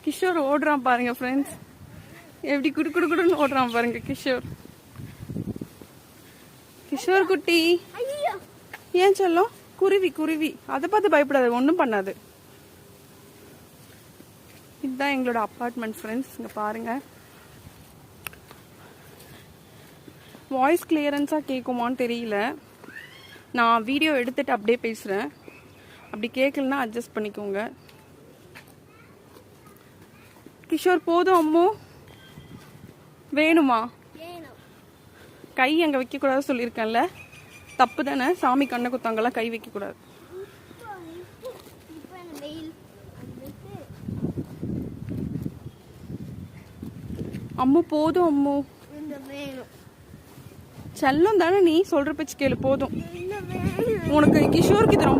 கிஷோர் ஓடுறான் பாருங்க ஃப்ரெண்ட்ஸ். எப்படி குடு குடு குடுன்னு ஓடுறான் பாருங்க கிஷோர். கிஷோர் குட்டி ஏன் சொல்லும்? குருவி குருவி, அதை பார்த்து பயப்படாது, ஒன்றும் பண்ணாது. இதுதான் எங்களோட அப்பார்ட்மெண்ட் ஃப்ரெண்ட்ஸ். இங்கே பாருங்க. வாய்ஸ் கிளியரன்ஸாக கேட்குமான்னு தெரியல. நான் வீடியோ எடுத்துட்டு அப்படியே பேசுகிறேன். அப்படி கேட்கலன்னா அட்ஜஸ்ட் பண்ணிக்கோங்க. கிஷோர் போதும் அம்மு. வேணுமா? கை அங்கே வைக்கக்கூடாது சொல்லியிருக்கேன்ல, தப்பு தானே? சாமி கண்ணை குத்தாங்கெல்லாம் கை வைக்கக்கூடாது. அம்மு போதும் அம்மு. செல்லம் தானே, நீ சொல்ற பேச்சு கேளு. போதும் உனக்கு. கிஷோருக்கு இது ரொம்ப